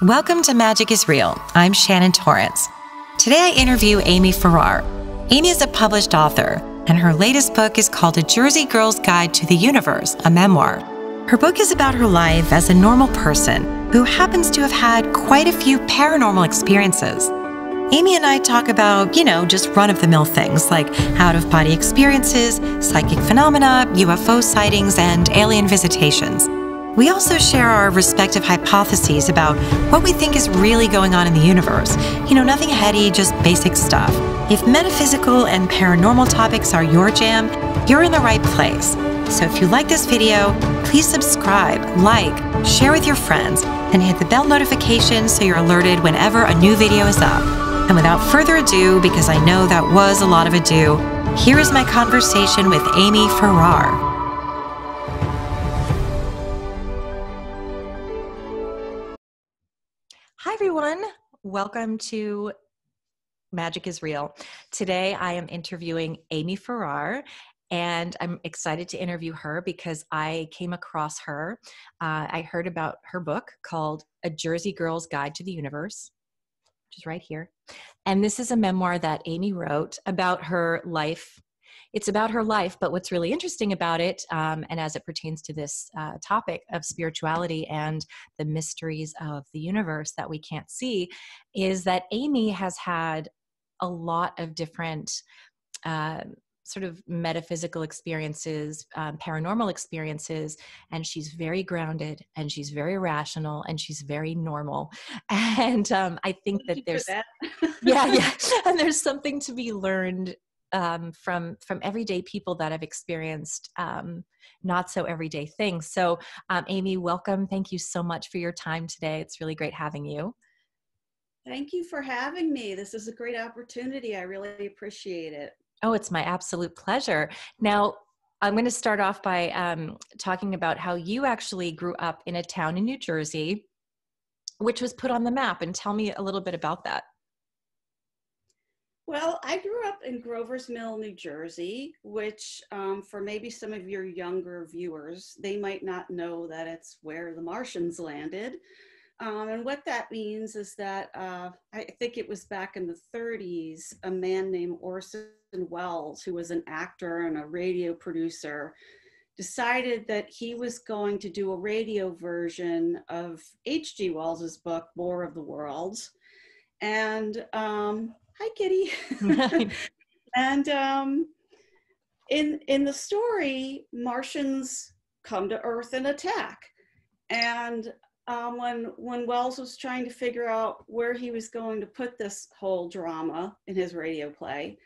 Welcome to Magic is Real. I'm Shannon Torrance. Today I interview Amy Farrar. Amy is a published author, and her latest book is called A Jersey Girl's Guide to the Universe, a memoir. Her book is about her life as a normal person who happens to have had quite a few paranormal experiences. Amy and I talk about, just run-of-the-mill things like out-of-body experiences, psychic phenomena, UFO sightings, and alien visitations. We also share our respective hypotheses about what we think is really going on in the universe. Nothing heady, just basic stuff. If metaphysical and paranormal topics are your jam, you're in the right place. So if you like this video, please subscribe, like, share with your friends, and hit the bell notification so you're alerted whenever a new video is up. And without further ado, because I know that was a lot of ado, here is my conversation with Amy Farrar. Hi, everyone. Welcome to Magic is Real. Today, I am interviewing Amy Farrar, and I'm excited to interview her because I came across her. I heard about her book called A Jersey Girl's Guide to the Universe, which is right here. And this is a memoir that Amy wrote about her life. It's about her life, but what's really interesting about it, and as it pertains to this topic of spirituality and the mysteries of the universe that we can't see, is that Amy has had a lot of different sort of metaphysical experiences, paranormal experiences, and she's very grounded, and she's very rational, and she's very normal. And I think that there's, yeah, and there's something to be learned from everyday people that have experienced not so everyday things. So Amy, welcome. Thank you so much for your time today. It's really great having you. Thank you for having me. This is a great opportunity. I really appreciate it. Oh, it's my absolute pleasure. Now, I'm going to start off by talking about how you actually grew up in a town in New Jersey, which was put on the map. And tell me a little bit about that. Well, I grew up in Grover's Mill, New Jersey, which for maybe some of your younger viewers, they might not know that it's where the Martians landed. And what that means is that I think it was back in the 30s, a man named Orson Welles, who was an actor and a radio producer, decided that he was going to do a radio version of H.G. Wells's book, War of the Worlds. And hi, Kitty. And in the story, Martians come to Earth and attack. And when Wells was trying to figure out where he was going to put this whole drama in his radio play,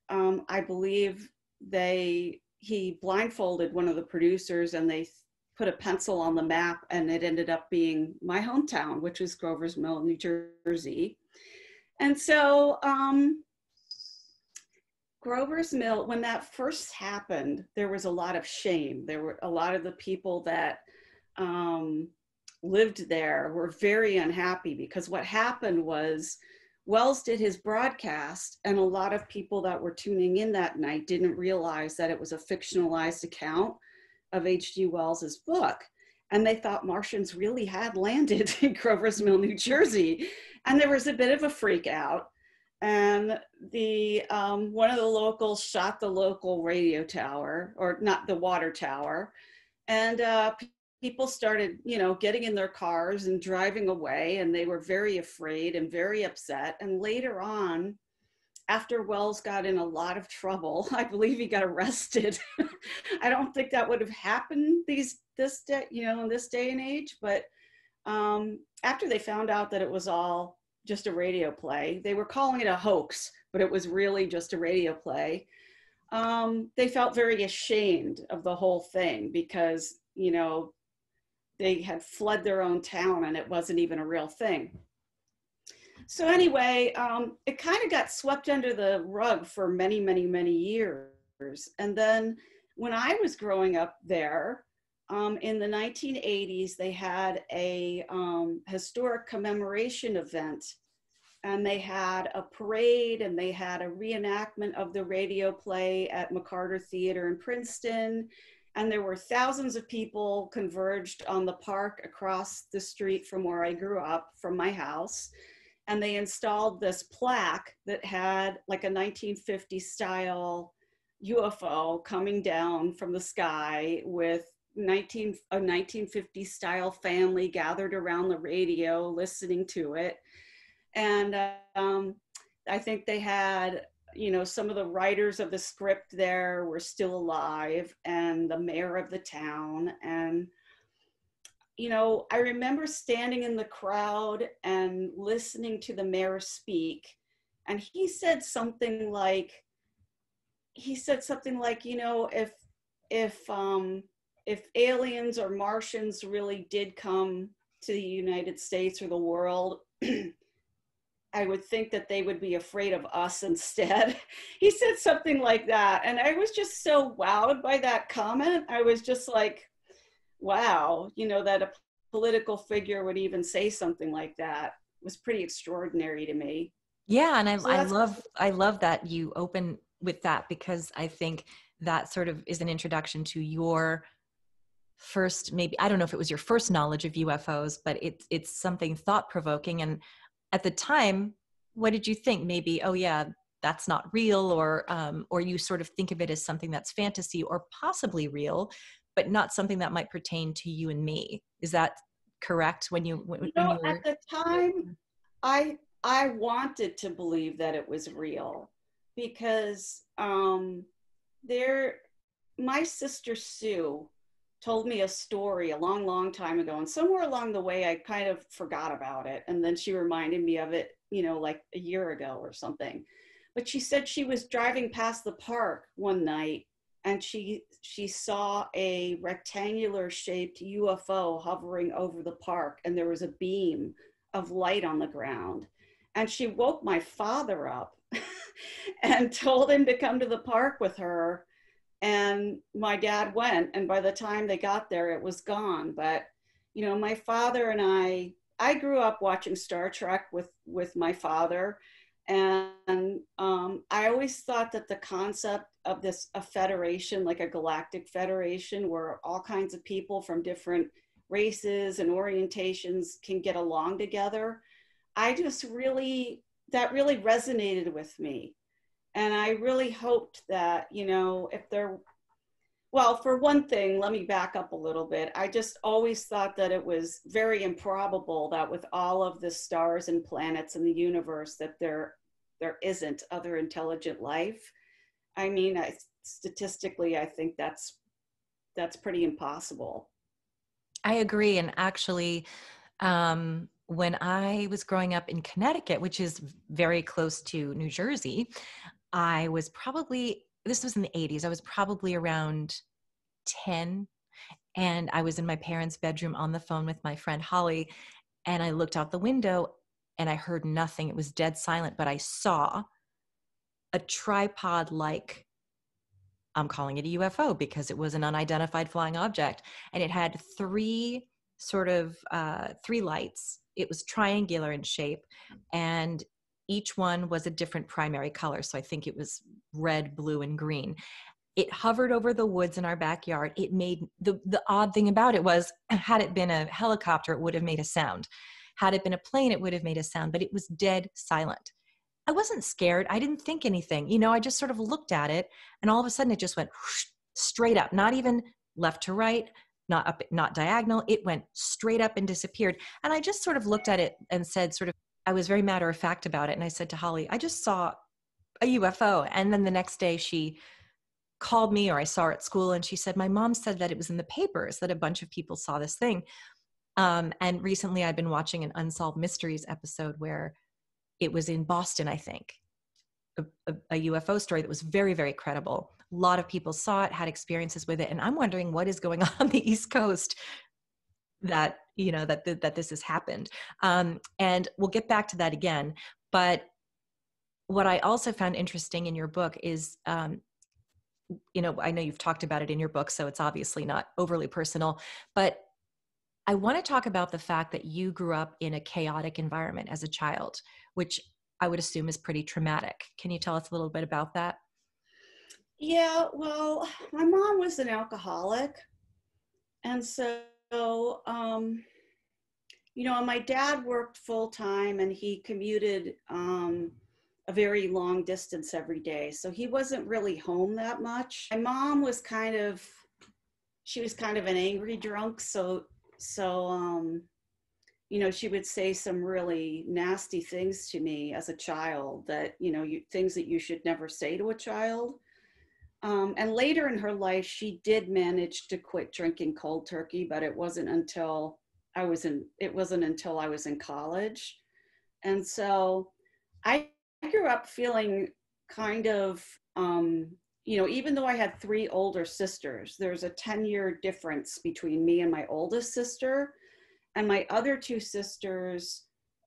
I believe he blindfolded one of the producers and they put a pencil on the map, and it ended up being my hometown, which is Grover's Mill, New Jersey. And so Grover's Mill, when that first happened, there was a lot of shame. There were a lot of the people that lived there were very unhappy, because what happened was Wells did his broadcast, and a lot of people that were tuning in that night didn't realize that it was a fictionalized account of H.G. Wells's book. And they thought Martians really had landed in Grover's Mill, New Jersey. And there was a bit of a freak out. And the one of the locals shot the local radio tower, or not the water tower. And people started, getting in their cars and driving away. And they were very afraid and very upset. And later on, after Wells got in a lot of trouble, I believe he got arrested. I don't think that would have happened in this day and age. But after they found out that it was all just a radio play, they were calling it a hoax, but it was really just a radio play. They felt very ashamed of the whole thing because, they had fled their own town and it wasn't even a real thing. So anyway, it kind of got swept under the rug for many, many, many years. And then when I was growing up there, in the 1980s, they had a historic commemoration event, and they had a parade, and they had a reenactment of the radio play at McCarter Theater in Princeton. And there were thousands of people converged on the park across the street from where I grew up, from my house. And they installed this plaque that had like a 1950 style UFO coming down from the sky with a 1950 style family gathered around the radio listening to it. And I think they had, some of the writers of the script there were still alive, and the mayor of the town. And I remember standing in the crowd and listening to the mayor speak, and he said something like, if aliens or Martians really did come to the United States or the world, I would think that they would be afraid of us instead. He said something like that. And I was just so wowed by that comment. I was just like, wow, that a political figure would even say something like that was pretty extraordinary to me. Yeah. And I love that you open with that, because I think that sort of is an introduction to your first, maybe, I don't know if it was your first knowledge of UFOs, but it's something thought-provoking. And at the time, what did you think? Maybe, oh yeah, that's not real, or you sort of think of it as something that's fantasy or possibly real, but not something that might pertain to you and me. Is that correct? When you were... At the time, I wanted to believe that it was real, because my sister Sue told me a story a long, long time ago. And somewhere along the way, I kind of forgot about it. And then she reminded me of it, like a year ago or something. But she said she was driving past the park one night, and she saw a rectangular shaped UFO hovering over the park, and there was a beam of light on the ground. And she woke my father up and told him to come to the park with her. And my dad went, and by the time they got there, it was gone. But, my father and I grew up watching Star Trek with my father. And I always thought that the concept of a federation, like a galactic federation, where all kinds of people from different races and orientations can get along together, that really resonated with me. And I really hoped that, for one thing, let me back up a little bit. I just always thought that it was very improbable that with all of the stars and planets in the universe, that there isn't other intelligent life. I mean, statistically, I think that's pretty impossible. I agree. And actually, when I was growing up in Connecticut, which is very close to New Jersey, I was probably, this was in the 80s, I was probably around 10, and I was in my parents' bedroom on the phone with my friend Holly, and I looked out the window and I heard nothing. It was dead silent, but I saw a tripod-like, I'm calling it a UFO because it was an unidentified flying object, and it had three lights. It was triangular in shape, and each one was a different primary color. So I think it was red, blue, and green. It hovered over the woods in our backyard. It made, the odd thing about it was, had it been a helicopter, it would have made a sound. Had it been a plane, it would have made a sound, but it was dead silent. I wasn't scared. I didn't think anything. I just sort of looked at it, and all of a sudden it just went whoosh, straight up, not even left to right, not up, not diagonal. It went straight up and disappeared. And I just sort of looked at it and said, I was very matter of fact about it. And I said to Holly, I just saw a UFO. And then the next day she called me, or I saw her at school, and she said, my mom said that it was in the papers that a bunch of people saw this thing. And recently I've been watching an Unsolved Mysteries episode where it was in Boston, I think, a UFO story that was very, very credible. A lot of people saw it, had experiences with it. And I'm wondering what is going on the East Coast that, that this has happened. And we'll get back to that again. But what I also found interesting in your book is, I know you've talked about it in your book, so it's obviously not overly personal, but I want to talk about the fact that you grew up in a chaotic environment as a child, which I would assume is pretty traumatic. Can you tell us a little bit about that? Yeah, well, my mom was an alcoholic. And so, and my dad worked full time and he commuted a very long distance every day. So he wasn't really home that much. My mom was she was kind of an angry drunk. So she would say some really nasty things to me as a child that, things that you should never say to a child. And later in her life, she did manage to quit drinking cold turkey, but it wasn't until I was in college. And so I grew up feeling kind of, even though I had three older sisters, there's a 10-year difference between me and my oldest sister and my other two sisters.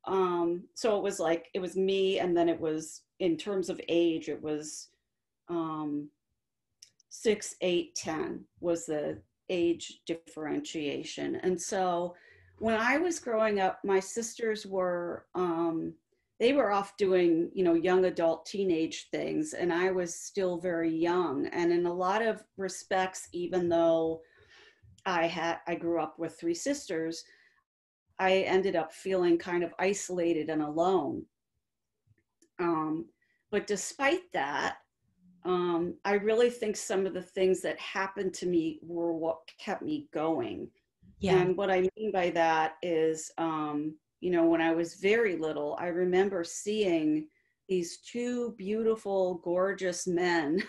So it was me, and then it was, in terms of age, it was, 6, 8, 10 was the age differentiation. And so when I was growing up, my sisters were, they were off doing, young adult teenage things, and I was still very young. And in a lot of respects, even though I grew up with three sisters, I ended up feeling kind of isolated and alone. But despite that, I really think some of the things that happened to me were what kept me going. Yeah. And what I mean by that is, when I was very little, I remember seeing these two beautiful, gorgeous men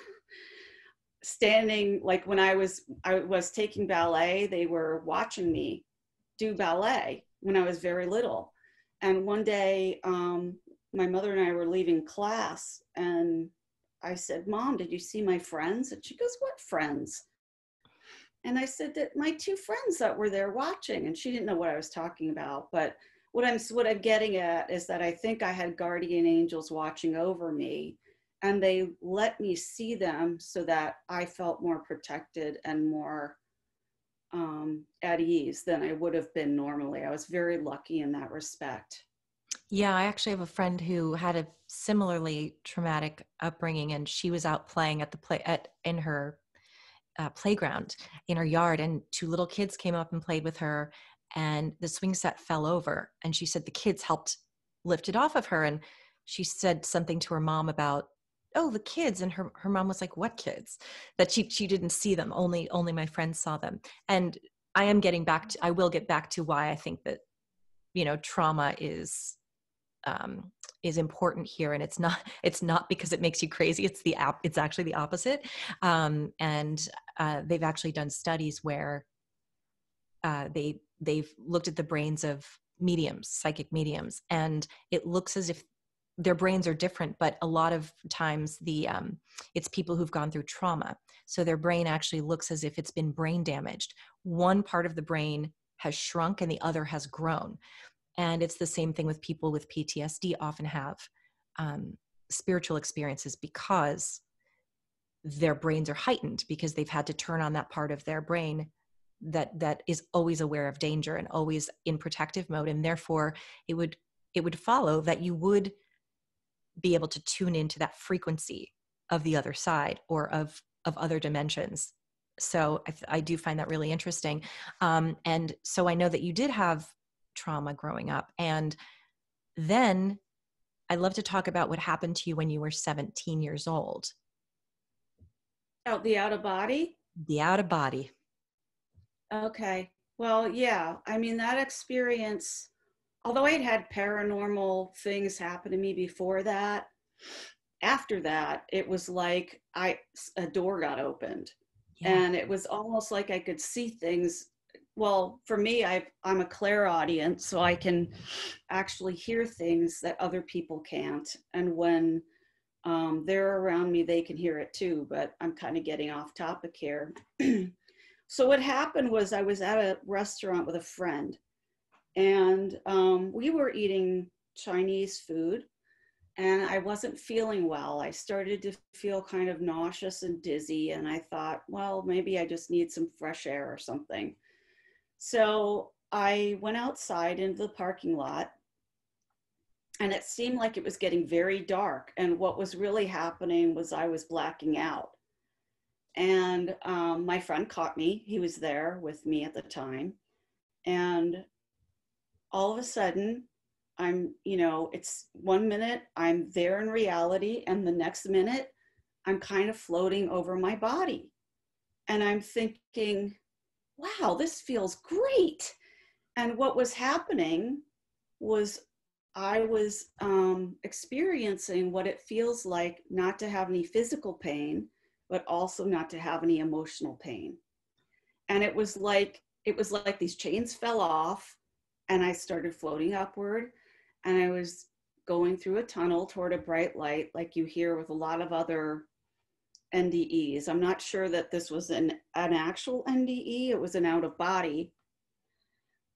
standing, like when I was taking ballet, they were watching me do ballet when I was very little. And one day, my mother and I were leaving class, and I said, "Mom, did you see my friends?" And she goes, "What friends?" And I said that my two friends that were there watching, and she didn't know what I was talking about. But what I'm getting at is that I think I had guardian angels watching over me, and they let me see them so that I felt more protected and more at ease than I would have been normally. I was very lucky in that respect. Yeah, I actually have a friend who had a similarly traumatic upbringing, and she was out playing at the play in her playground in her yard, and two little kids came up and played with her, and the swing set fell over, and she said the kids helped lift it off of her, and she said something to her mom about, oh, the kids, and her mom was like, what kids? That she didn't see them, only my friends saw them. And I will get back to why I think that trauma is important here, and it's not because it makes you crazy. It's actually the opposite. And they've actually done studies where they've looked at the brains of mediums, psychic mediums, and it looks as if their brains are different, but a lot of times it's people who've gone through trauma, so their brain actually looks as if it's been brain damaged. One part of the brain has shrunk and the other has grown. And it's the same thing with people with PTSD often have spiritual experiences because their brains are heightened, because they've had to turn on that part of their brain that is always aware of danger and always in protective mode. And therefore it would follow that you would be able to tune into that frequency of the other side, or of other dimensions. So I do find that really interesting. And so I know that you did have trauma growing up. And then I'd love to talk about what happened to you when you were 17 years old. The out of body? The out of body. Okay. Well, yeah. I mean, that experience, although I'd had paranormal things happen to me before that, after that, it was like a door got opened. Yeah. And it was almost like I could see things. Well, for me, I'm a clairaudient, so I can actually hear things that other people can't. And when they're around me, they can hear it too, but I'm kind of getting off topic here. So what happened was I was at a restaurant with a friend, and we were eating Chinese food, and I wasn't feeling well. I started to feel kind of nauseous and dizzy, and I thought, well, maybe I just need some fresh air or something. So I went outside into the parking lot, and it seemed like it was getting very dark. And what was really happening was I was blacking out. And my friend caught me. He was there with me at the time. And all of a sudden, it's 1 minute I'm there in reality, and the next minute I'm kind of floating over my body. And I'm thinking, wow, this feels great. And what was happening was I was experiencing what it feels like not to have any physical pain, but also not to have any emotional pain. And it was like these chains fell off, and I started floating upward, and I was going through a tunnel toward a bright light, like you hear with a lot of other NDEs. I'm not sure that this was an actual NDE. It was an out of body.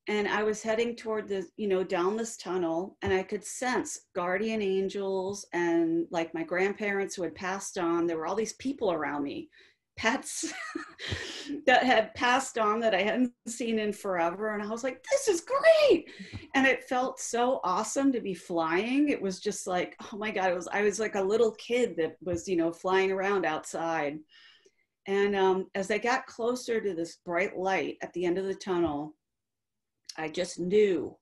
And I was heading toward down this tunnel, and I could sense guardian angels and like my grandparents who had passed on. There were all these people around me, pets that had passed on that I hadn't seen in forever. And I was like, this is great. And it felt so awesome to be flying. It was just like, oh my God, I was like a little kid that was, flying around outside. And as I got closer to this bright light at the end of the tunnel, I just knew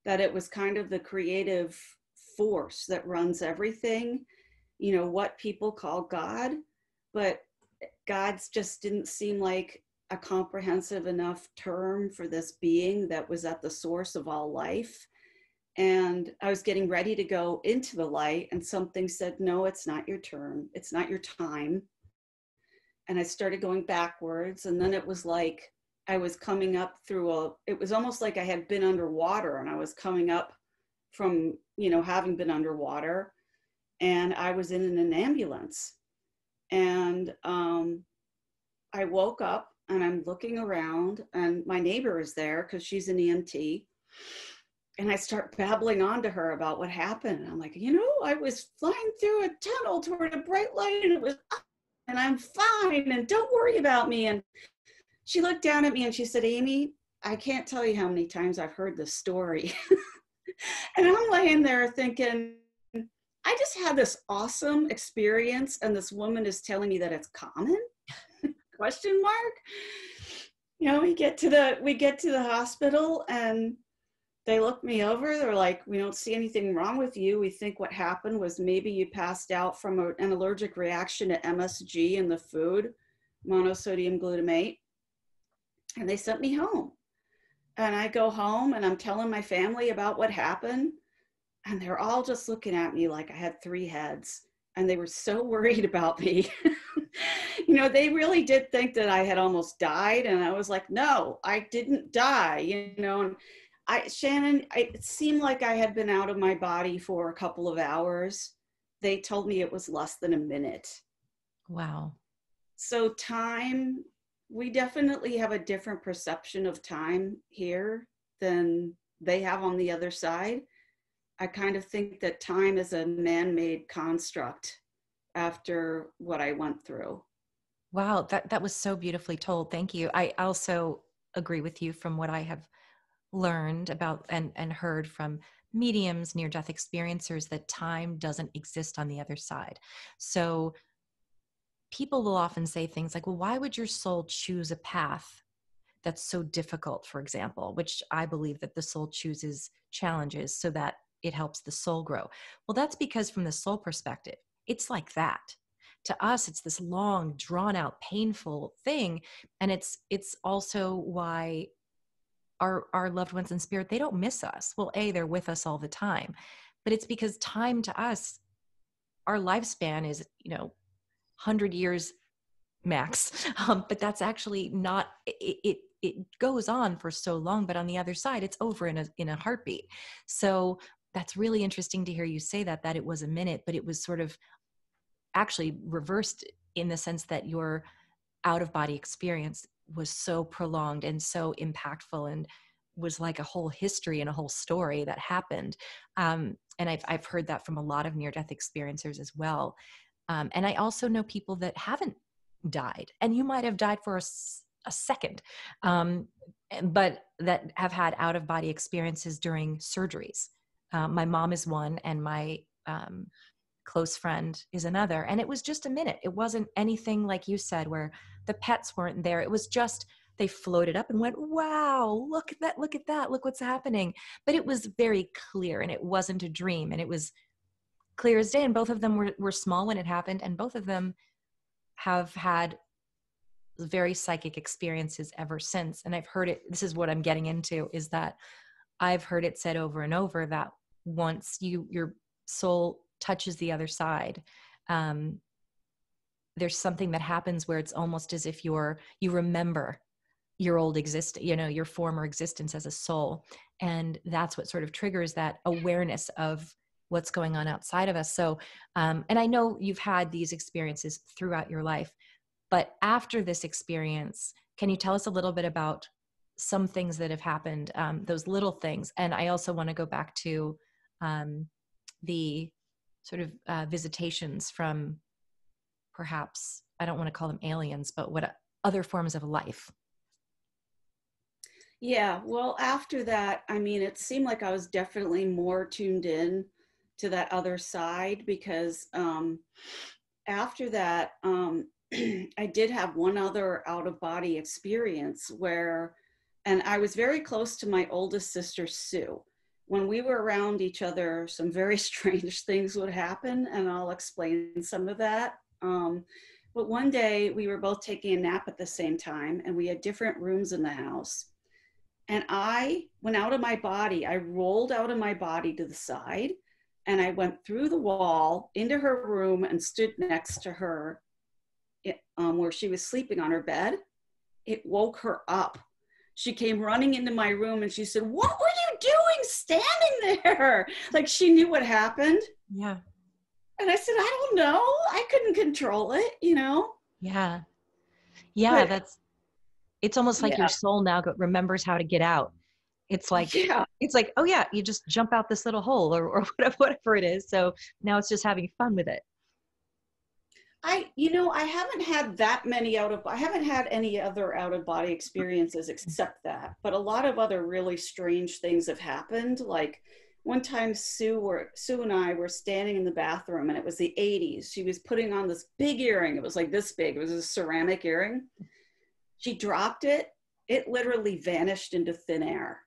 that it was kind of the creative force that runs everything, what people call God, but God's just didn't seem like a comprehensive enough term for this being that was at the source of all life. And I was getting ready to go into the light, and something said, no, it's not your turn. It's not your time. And I started going backwards. And then it was like I was coming up it was almost like I had been underwater, and I was coming up from, having been underwater, and I was in an ambulance. And I woke up, and I'm looking around, and my neighbor is there because she's an EMT. And I start babbling on to her about what happened. And I'm like, I was flying through a tunnel toward a bright light, and it was up, and I'm fine, and don't worry about me. And she looked down at me and she said, Amy, I can't tell you how many times I've heard this story. And I'm laying there thinking, I just had this awesome experience, and this woman is telling me that it's common? Question mark. We get to the hospital, and they look me over. They're like, we don't see anything wrong with you. We think what happened was maybe you passed out from an allergic reaction to MSG in the food, monosodium glutamate. And they sent me home. And I go home, and I'm telling my family about what happened. And they're all just looking at me like I had 3 heads. And they were so worried about me. They really did think that I had almost died. And I was like, no, I didn't die, And Shannon, it seemed like I had been out of my body for a couple of hours. They told me it was less than a minute. Wow. So time, we definitely have a different perception of time here than they have on the other side. I kind of think that time is a man-made construct after what I went through. Wow, that was so beautifully told. Thank you. I also agree with you from what I have learned about and heard from mediums, near-death experiencers, that time doesn't exist on the other side. So people will often say things like, well, why would your soul choose a path that's so difficult, for example, which I believe that the soul chooses challenges so that it helps the soul grow. Well, that's because from the soul perspective, it's like that. To us, it's this long, drawn out, painful thing. And it's also why our loved ones in spirit, they don't miss us. Well, they're with us all the time, but it's because time to us, our lifespan is, 100 years max. But that's actually not, it goes on for so long, but on the other side, it's over in a heartbeat. So that's really interesting to hear you say that it was a minute, but it was sort of actually reversed in the sense that your out of body experience was so prolonged and so impactful, and was like a whole history and a whole story that happened. And I've heard that from a lot of near-death experiencers as well. And I also know people that haven't died, and you might have died for a second, but that have had out of body experiences during surgeries. My mom is one, and my close friend is another. And it was just a minute. It wasn't anything like you said, where the pets weren't there. It was just, they floated up and went, wow, look at that, look at that, look what's happening. But it was very clear, and it wasn't a dream, and it was clear as day. And both of them were small when it happened, and both of them have had very psychic experiences ever since. And I've heard it, this is what I'm getting into, is that I've heard it said over and over that once your soul touches the other side, there's something that happens where it's almost as if you remember your old your former existence as a soul. And that's what sort of triggers that awareness of what's going on outside of us. So, and I know you've had these experiences throughout your life, but after this experience, can you tell us a little bit about some things that have happened, those little things? And I also want to go back to the sort of visitations from, perhaps, I don't want to call them aliens, but what other forms of life. Yeah, well, after that, I mean, it seemed like I was definitely more tuned in to that other side, because after that, I did have one other out of body experience where, and I was very close to my oldest sister, Sue. When we were around each other, some very strange things would happen, and I'll explain some of that. But one day we were both taking a nap at the same time, and we had different rooms in the house. And I went out of my body. I rolled out of my body to the side, and I went through the wall into her room and stood next to her where she was sleeping on her bed. It woke her up. She came running into my room and she said, "What were you doing standing there?" Like she knew what happened. Yeah. And I said, "I don't know. I couldn't control it, you know?" Yeah. Yeah. But It's almost like your yeah, soul now remembers how to get out. It's like, yeah. oh yeah, you just jump out this little hole, or whatever it is. So now it's just having fun with it. I haven't had that many I haven't had any other out of body experiences except that, but a lot of other really strange things have happened. Like one time Sue and I were standing in the bathroom, and it was the 80s. She was putting on this big earring. It was like this big. It was a ceramic earring. She dropped it. It literally vanished into thin air.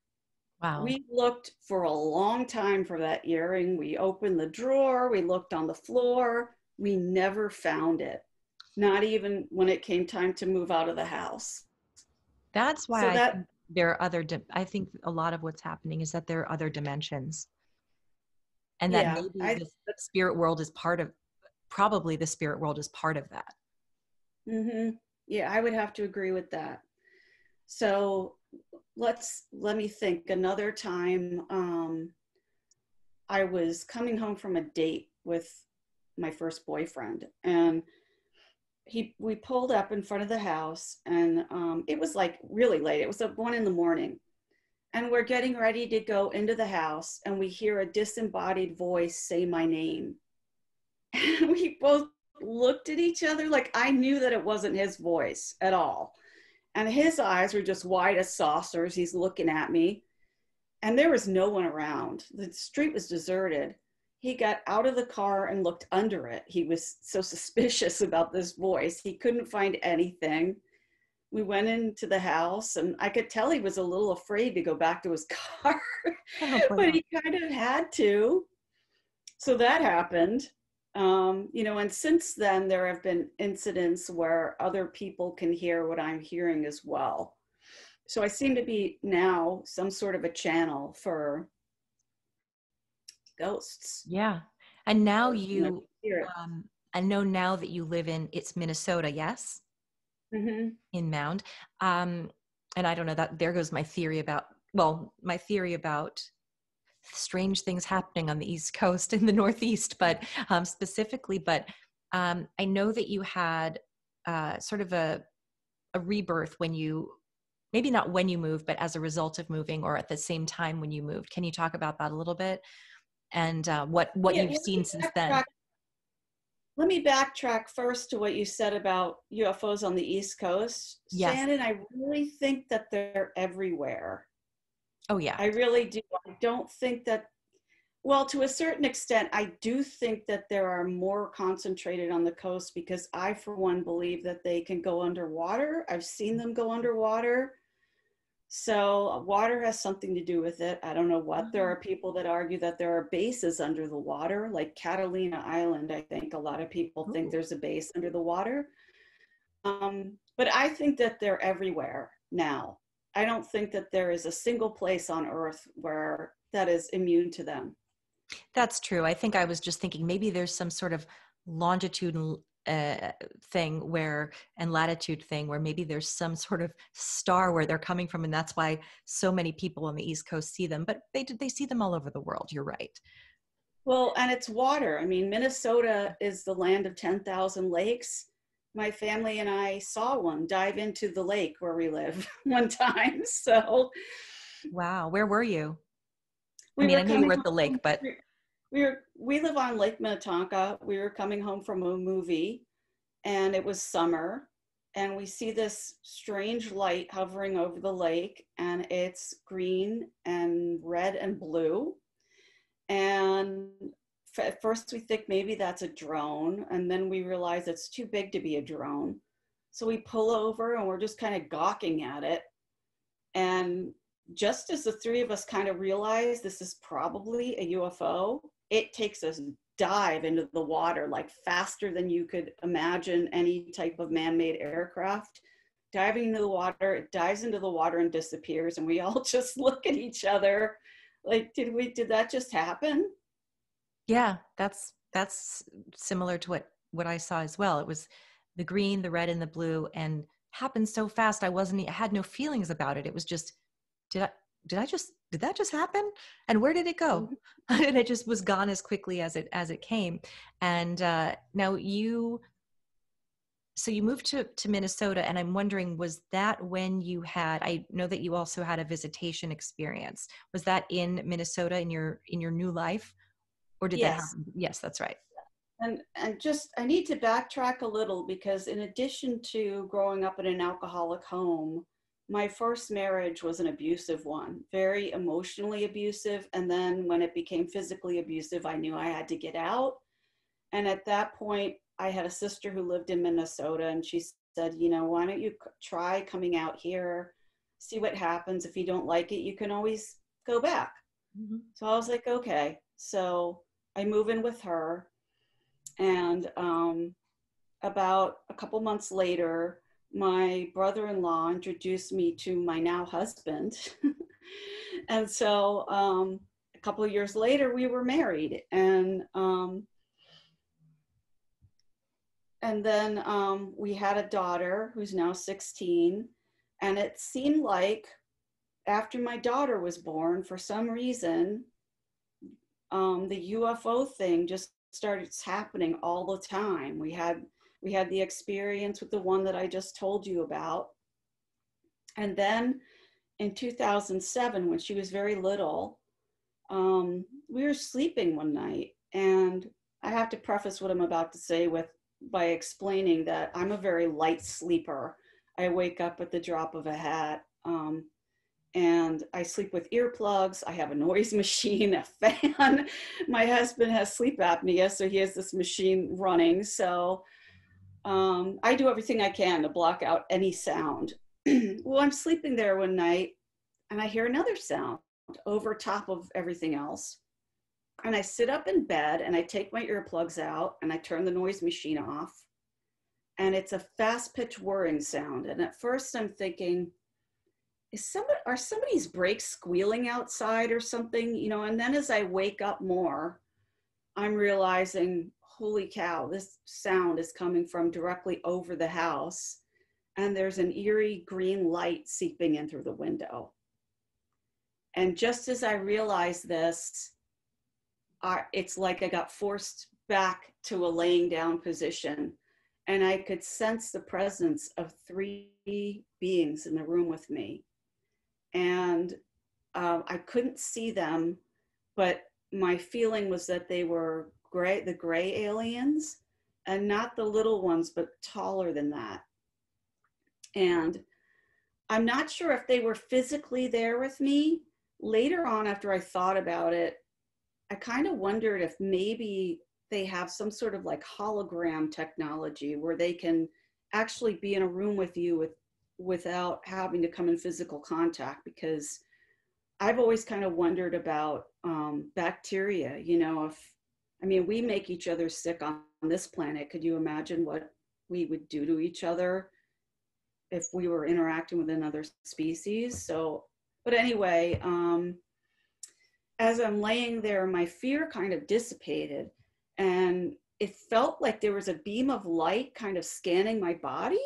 Wow. We looked for a long time for that earring. We opened the drawer. We looked on the floor. We never found it, not even when it came time to move out of the house. That's why So I that, think there are I think a lot of what's happening is that there are other dimensions, and that yeah, maybe the spirit world is probably the spirit world is part of that. yeah, I would have to agree with that. So let me think. Another time, I was coming home from a date with my first boyfriend, and we pulled up in front of the house, and it was like really late. It was 1 a.m, and we're getting ready to go into the house, and we hear a disembodied voice say my name. And we both looked at each other like I knew that it wasn't his voice at all. And his eyes were just wide as saucers. He's looking at me, and there was no one around. The street was deserted. He got out of the car and looked under it. He was so suspicious about this voice. He couldn't find anything. We went into the house, and I could tell he was a little afraid to go back to his car, Oh, but wow. he kind of had to. So that happened. And since then, there have been incidents where other people can hear what I'm hearing as well. So I seem to be now some sort of a channel for ghosts. Yeah. And now Spirit. I know now that you live it's Minnesota, yes? Mm-hmm. In Mound. And I don't know, that there goes my theory about strange things happening on the East Coast and the Northeast, but specifically, I know that you had sort of a rebirth when maybe not when you moved, but as a result of moving, or at the same time when you moved. Can you talk about that a little bit? And what Yeah, you've seen since then? let me backtrack first to what you said about UFOs on the East Coast. Yes. Shannon, I really think that they're everywhere. Oh, yeah. I really do. I don't think that, Well, to a certain extent, I do think that there are more concentrated on the coast because I, for one, believe that they can go underwater. I've seen them go underwater. So water has something to do with it. I don't know what. There are people that argue that there are bases under the water, like Catalina Island. I think a lot of people think Ooh. there's a base under the water. But I think that they're everywhere now. I don't think that there is a single place on Earth where that is immune to them. That's true. I think I was just thinking maybe there's some sort of longitudinal thing where, and latitude thing where maybe there's some sort of star where they're coming from, and that's why so many people on the East Coast see them. But they see them all over the world. You're right. Well, and it's water. I mean, Minnesota is the land of 10,000 lakes. My family and I saw one dive into the lake where we live one time. So Wow. Where were you? I we mean, were I knew you coming were at the lake, home. but We live on Lake Minnetonka. We were coming home from a movie, and it was summer, and we see this strange light hovering over the lake, and it's green and red and blue. And at first we think maybe that's a drone, and then we realize it's too big to be a drone. So we pull over and we're just kind of gawking at it. And just as the three of us kind of realize this is probably a UFO, it takes a dive into the water, like faster than you could imagine any type of man-made aircraft. Diving into the water, it dives into the water and disappears. And we all just look at each other like, did that just happen? yeah, that's similar to what I saw as well. It was the green, the red, and the blue, and happened so fast. I had no feelings about it. It was just, did I did that just happen? And where did it go? And it just was gone as quickly as it came. And now so you moved to Minnesota, and I'm wondering, was that when I know that you also had a visitation experience. Was that in Minnesota in your new life? Or did that Yes. happen? Yes, that's right. And just, I need to backtrack a little because in addition to growing up in an alcoholic home, my first marriage was an abusive one, very emotionally abusive. And then when it became physically abusive, I knew I had to get out. And at that point, I had a sister who lived in Minnesota, and she said, why don't you try coming out here, see what happens. If you don't like it, you can always go back. Mm-hmm. So I was like, okay. So I move in with her. And about a couple months later, my brother-in-law introduced me to my now husband. And so a couple of years later, we were married. And then we had a daughter who's now 16. And it seemed like after my daughter was born, for some reason, the UFO thing just started happening all the time. We had the experience with the one that I just told you about. And then in 2007, when she was very little, we were sleeping one night. And I have to preface what I'm about to say by explaining that I'm a very light sleeper. I wake up at the drop of a hat. And I sleep with earplugs. I have a noise machine, a fan. My husband has sleep apnea, so he has this machine running. So I do everything I can to block out any sound. Well, I'm sleeping there one night, and I hear another sound over top of everything else. And I sit up in bed, and I take my earplugs out, and I turn the noise machine off. And it's a fast-pitch whirring sound. And at first I'm thinking, are somebody's brakes squealing outside or something, and then as I wake up more, I'm realizing, holy cow, this sound is coming from directly over the house, and there's an eerie green light seeping in through the window. And just as I realized this, it's like I got forced back to a laying down position, and I could sense the presence of 3 beings in the room with me. And I couldn't see them, but my feeling was that they were the gray aliens, and not the little ones, but taller than that. And I'm not sure if they were physically there with me. Later on, after I thought about it, I kind of wondered if maybe they have some sort of like hologram technology where they can actually be in a room with you without having to come in physical contact, because I've always kind of wondered about bacteria, you know, if, I mean, we make each other sick on this planet. Could you imagine what we would do to each other if we were interacting with another species? So, but anyway, as I'm laying there, my fear kind of dissipated, and it felt like there was a beam of light kind of scanning my body.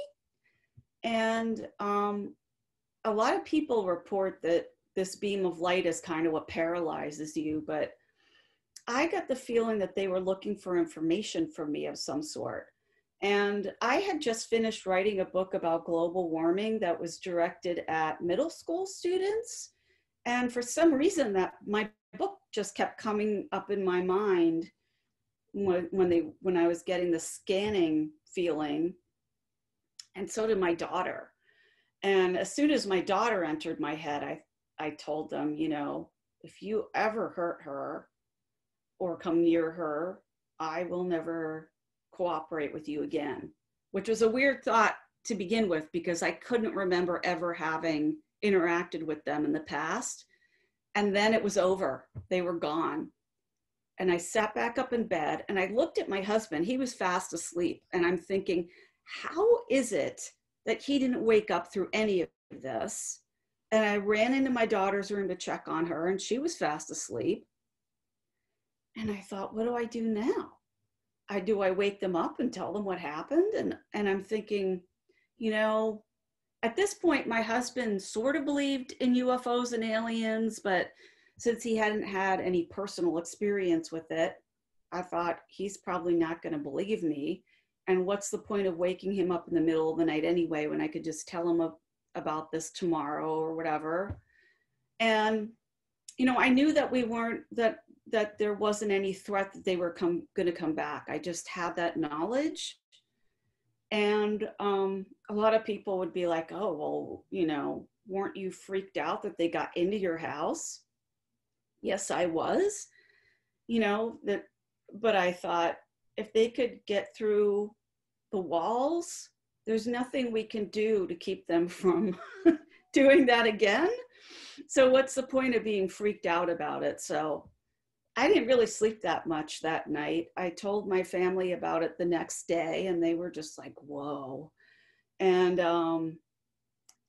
And a lot of people report that this beam of light is kind of what paralyzes you, but I got the feeling that they were looking for information from me of some sort. And I had just finished writing a book about global warming that was directed at middle school students. And for some reason that my book just kept coming up in my mind when I was getting the scanning feeling. And so did my daughter. And as soon as my daughter entered my head, I told them, you know, if you ever hurt her or come near her, I will never cooperate with you again, which was a weird thought to begin with, because I couldn't remember ever having interacted with them in the past. And then it was over. They were gone. And I sat back up in bed and I looked at my husband. He was fast asleep. And I'm thinking, how is it that he didn't wake up through any of this? And I ran into my daughter's room to check on her, and she was fast asleep. And I thought, what do I do now? Do I wake them up and tell them what happened? And I'm thinking, you know, at this point, my husband sort of believed in UFOs and aliens, but since he hadn't had any personal experience with it, I thought he's probably not going to believe me. And what's the point of waking him up in the middle of the night anyway, when I could just tell him about this tomorrow or whatever? And, you know, I knew that we weren't, that there wasn't any threat that they were going to come back. I just had that knowledge. And a lot of people would be like, oh, well, you know, weren't you freaked out that they got into your house? Yes, I was, you know, but I thought, if they could get through the walls, there's nothing we can do to keep them from doing that again. So what's the point of being freaked out about it? So I didn't really sleep that much that night. I told my family about it the next day, and they were just like, whoa. And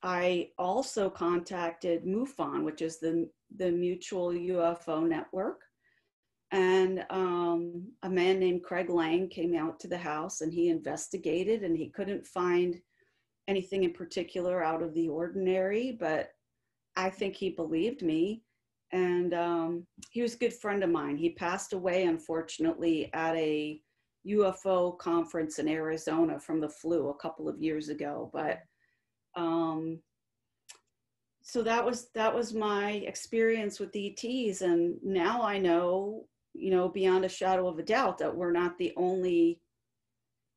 I also contacted MUFON, which is the Mutual UFO Network. And a man named Craig Lang came out to the house, and he investigated, and he couldn't find anything in particular out of the ordinary, but I think he believed me. And he was a good friend of mine. He passed away, unfortunately, at a UFO conference in Arizona from the flu a couple of years ago. But so that was my experience with ETs. And now I know, you know, beyond a shadow of a doubt, that we're not the only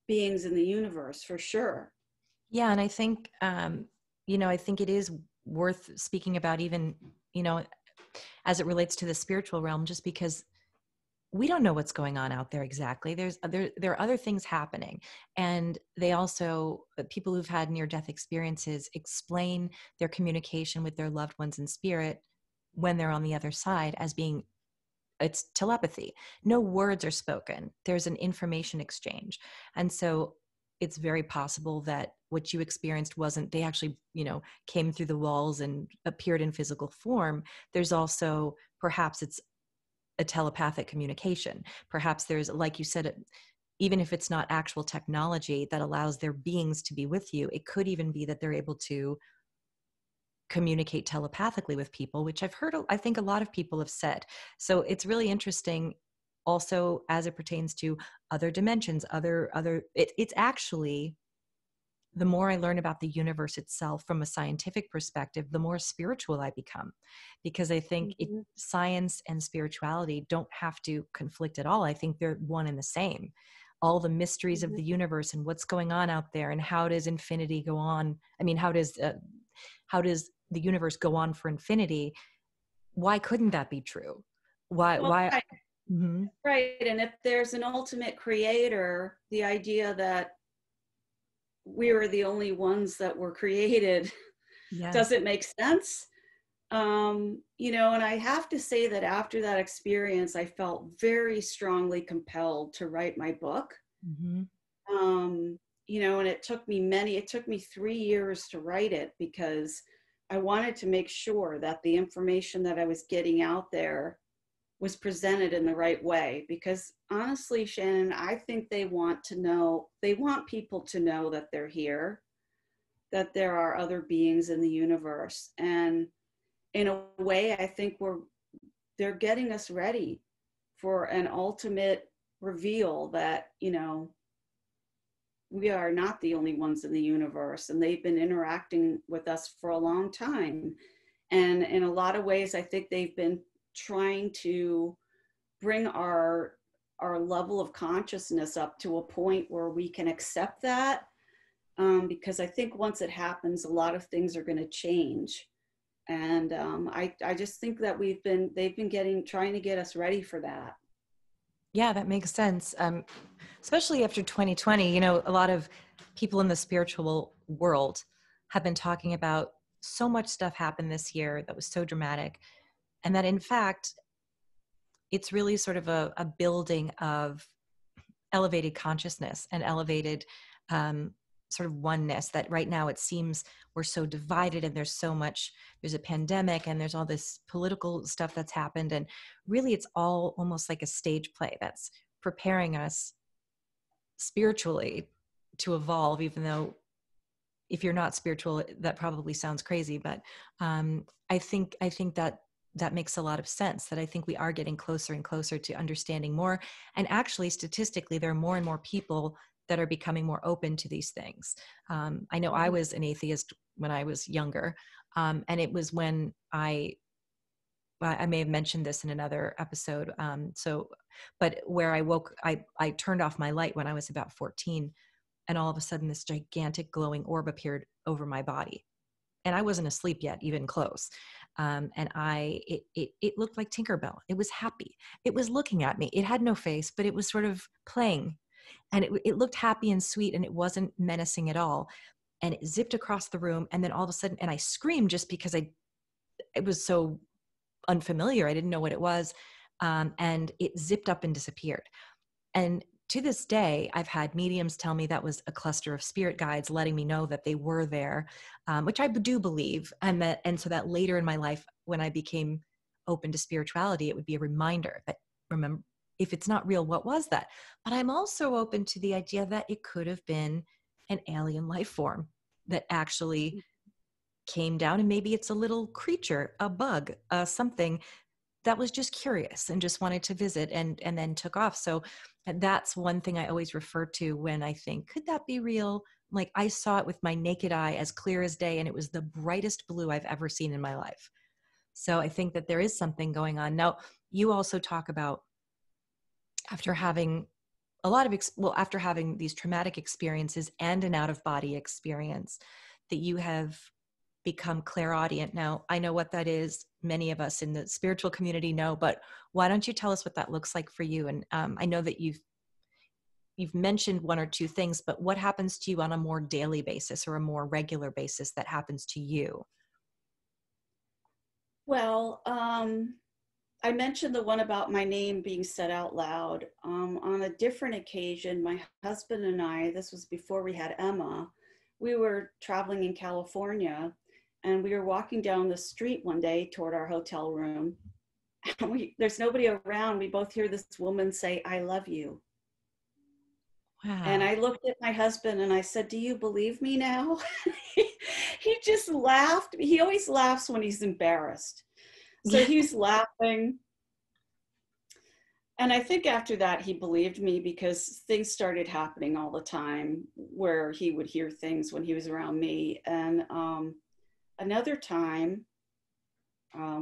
beings in the universe, for sure. Yeah. And I think, you know, I think it is worth speaking about, even, you know, as it relates to the spiritual realm, just because we don't know what's going on out there exactly. There are other things happening. And they also, people who've had near-death experiences explain their communication with their loved ones in spirit when they're on the other side as being, it's telepathy. No words are spoken. There's an information exchange. And so it's very possible that what you experienced wasn't, they actually, you know, came through the walls and appeared in physical form. There's also, perhaps it's a telepathic communication. Perhaps there's, like you said, even if it's not actual technology that allows their beings to be with you, it could even be that they're able to communicate telepathically with people, which I've heard, I think a lot of people have said. So it's really interesting also as it pertains to other dimensions, it's actually, the more I learn about the universe itself from a scientific perspective, the more spiritual I become, because I think science and spirituality don't have to conflict at all. I think they're one and the same. All the mysteries of the universe and what's going on out there, and how does infinity go on? I mean, how does the universe go on for infinity? Why couldn't that be true? Well, Why? Right. And if there's an ultimate creator, the idea that we were the only ones that were created Yes. doesn't make sense. And I have to say that after that experience, I felt very strongly compelled to write my book. Mm-hmm. And it took me 3 years to write it because I wanted to make sure that the information that I was getting out there was presented in the right way. Because honestly, Shannon, I think they want people to know that they're here, that there are other beings in the universe. And in a way, I think they're getting us ready for an ultimate reveal that, we are not the only ones in the universe, and they've been interacting with us for a long time. And in a lot of ways, I think they've been trying to bring our level of consciousness up to a point where we can accept that. Because I think once it happens, a lot of things are going to change. And I just think that they've been trying to get us ready for that. Yeah, that makes sense. Especially after 2020, a lot of people in the spiritual world have been talking about so much stuff happened this year that was so dramatic. And that in fact, it's really sort of a building of elevated consciousness and elevated sort of oneness, that right now it seems we're so divided, and there's a pandemic and there's all this political stuff that's happened. And really it's all almost like a stage play that's preparing us spiritually to evolve, even though if you're not spiritual, that probably sounds crazy. But I think that makes a lot of sense, that I think we are getting closer and closer to understanding more. And actually, statistically, there are more and more people that are becoming more open to these things. I know I was an atheist when I was younger. And it was when I may have mentioned this in another episode. But where I turned off my light when I was about 14, and all of a sudden this gigantic glowing orb appeared over my body. And I wasn't asleep yet, even close. And it looked like Tinkerbell. It was happy. It was looking at me. It had no face, but it was sort of playing. And it looked happy and sweet, and it wasn't menacing at all. And it zipped across the room. And then all of a sudden, and I screamed just because it was so unfamiliar. I didn't know what it was. And it zipped up and disappeared. And to this day, I've had mediums tell me that was a cluster of spirit guides letting me know that they were there, which I do believe. And so that later in my life, when I became open to spirituality, it would be a reminder that, remember, if it's not real, what was that? But I'm also open to the idea that it could have been an alien life form that actually came down, and maybe it's a little creature, a bug, something that was just curious and just wanted to visit and then took off. So that's one thing I always refer to when I think, could that be real? Like, I saw it with my naked eye as clear as day, and it was the brightest blue I've ever seen in my life. So I think that there is something going on. Now, you also talk about after having after having these traumatic experiences and an out-of-body experience, that you have become clairaudient. Now, I know what that is. Many of us in the spiritual community know, but why don't you tell us what that looks like for you? And I know that you've mentioned one or two things, but what happens to you on a more daily basis or a more regular basis that happens to you? Well, I mentioned the one about my name being said out loud. On a different occasion, my husband and I, this was before we had Emma, we were traveling in California, and we were walking down the street one day toward our hotel room. And there's nobody around. We both hear this woman say, "I love you." Wow. And I looked at my husband and I said, "Do you believe me now?" He just laughed. He always laughs when he's embarrassed. So he's laughing. And I think after that, he believed me, because things started happening all the time where he would hear things when he was around me. And another time,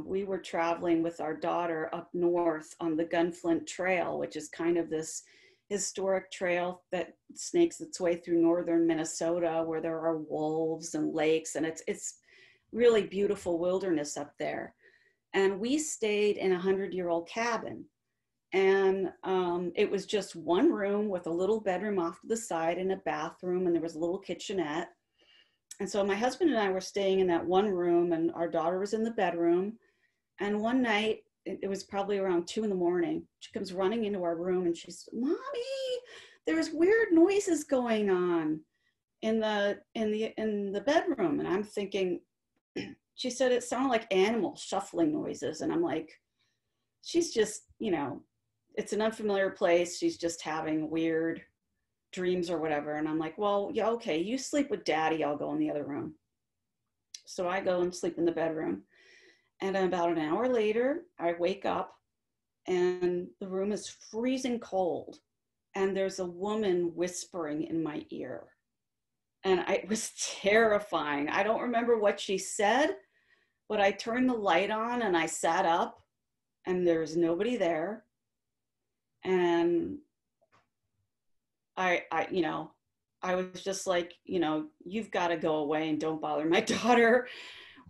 we were traveling with our daughter up north on the Gunflint Trail, which is kind of this historic trail that snakes its way through northern Minnesota, where there are wolves and lakes, and it's really beautiful wilderness up there. And we stayed in a 100-year-old cabin. And then it was just one room with a little bedroom off to the side and a bathroom, and there was a little kitchenette. And so my husband and I were staying in that one room, and our daughter was in the bedroom. And one night, it was probably around 2 a.m. She comes running into our room and she's, "Mommy, there's weird noises going on in the bedroom." And I'm thinking, she said it sounded like animals shuffling noises. And I'm like, she's just, it's an unfamiliar place. She's just having weird dreams or whatever. And I'm like, well, yeah, okay, you sleep with daddy. I'll go in the other room. So I go and sleep in the bedroom. And about an hour later, I wake up and the room is freezing cold. And there's a woman whispering in my ear. And it was terrifying. I don't remember what she said, but I turned the light on and I sat up and there was nobody there. And I was just like, you've got to go away and don't bother my daughter.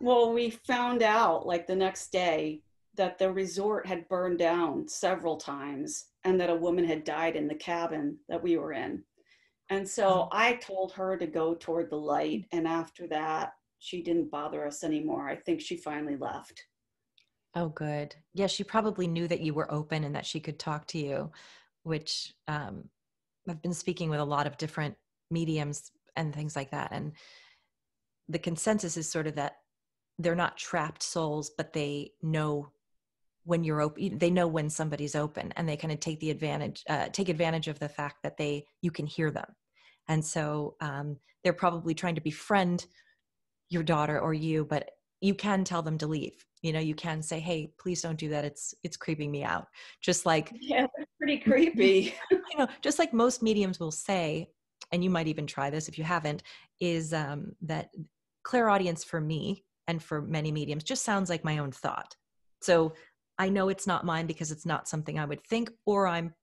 Well, we found out like the next day that the resort had burned down several times and that a woman had died in the cabin that we were in. And so I told her to go toward the light. And after that, she didn't bother us anymore. I think she finally left. Oh, good. Yeah, she probably knew that you were open and that she could talk to you, which I've been speaking with a lot of different mediums and things like that. And the consensus is sort of that they're not trapped souls, but they know when you're open. They know when somebody's open, and they kind of take advantage of the fact that you can hear them. And so they're probably trying to befriend your daughter or you, but you can tell them to leave. You can say, "Hey, please don't do that. It's creeping me out." Just like, yeah, that's pretty creepy. Just like most mediums will say, and you might even try this if you haven't, is that clairaudience for me and for many mediums just sounds like my own thought. So I know it's not mine because it's not something I would think, or I'm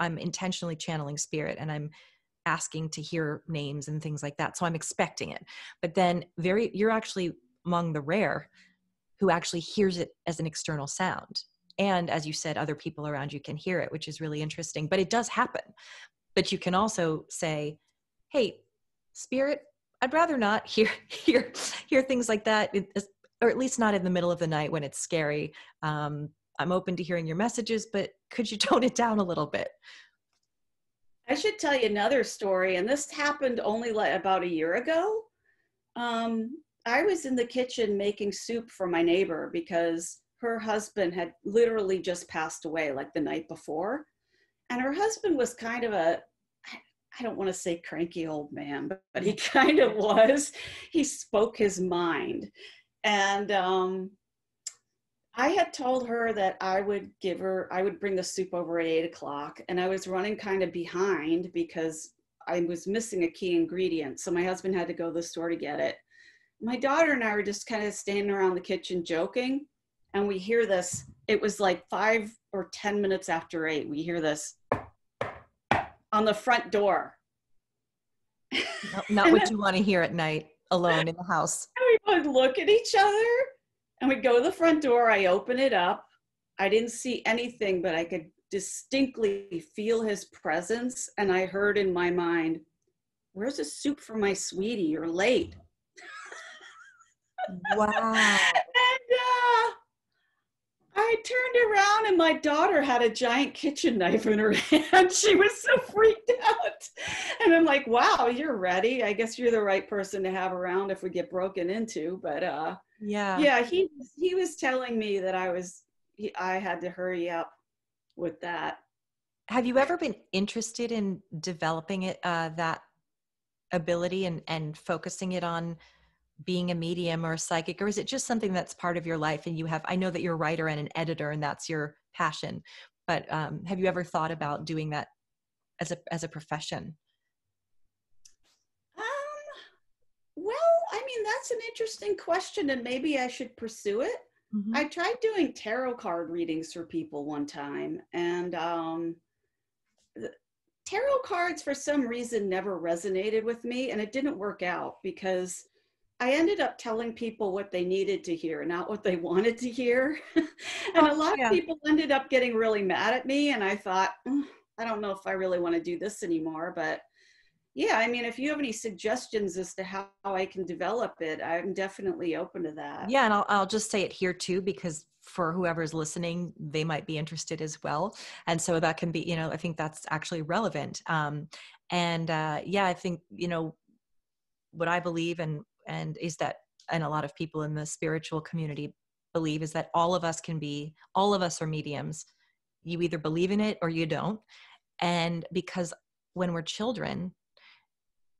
intentionally channeling spirit and I'm asking to hear names and things like that. So I'm expecting it. But then you're actually among the rare who actually hears it as an external sound. And as you said, other people around you can hear it, which is really interesting, but it does happen. But you can also say, "Hey, spirit, I'd rather not hear things like that, or at least not in the middle of the night when it's scary. I'm open to hearing your messages, but could you tone it down a little bit?" I should tell you another story, and this happened only like about a year ago. I was in the kitchen making soup for my neighbor because her husband had literally just passed away like the night before. And her husband was kind of I don't want to say cranky old man, but he kind of was. He spoke his mind. And I had told her that I would bring the soup over at 8 o'clock. And I was running kind of behind because I was missing a key ingredient. So my husband had to go to the store to get it. My daughter and I were just kind of standing around the kitchen joking. And we hear this, it was like 5 or 10 minutes after 8, we hear this on the front door. Not what you want to hear at night alone in the house. And we would look at each other and we'd go to the front door. I open it up. I didn't see anything, but I could distinctly feel his presence. And I heard in my mind, "Where's the soup for my sweetie? You're late." Wow. And I turned around and my daughter had a giant kitchen knife in her hand. She was so freaked out. And I'm like, "Wow, you're ready. I guess you're the right person to have around if we get broken into." But yeah, he was telling me that I had to hurry up with that. Have you ever been interested in developing it, that ability and focusing it on being a medium or a psychic, or is it just something that's part of your life and I know that you're a writer and an editor and that's your passion, but have you ever thought about doing that as a profession? Well, I mean, that's an interesting question and maybe I should pursue it. Mm-hmm. I tried doing tarot card readings for people one time, and tarot cards for some reason never resonated with me, and it didn't work out because I ended up telling people what they needed to hear, not what they wanted to hear. And a Oh, lot of yeah. people ended up getting really mad at me. And I thought, I don't know if I really want to do this anymore. But yeah, I mean, if you have any suggestions as to how I can develop it, I'm definitely open to that. Yeah, and I'll just say it here too, because for whoever's listening, they might be interested as well. And so that can be, I think that's actually relevant. Yeah, I think, what I believe and is that, and a lot of people in the spiritual community believe, is that all of us are mediums. You either believe in it or you don't. And because when we're children,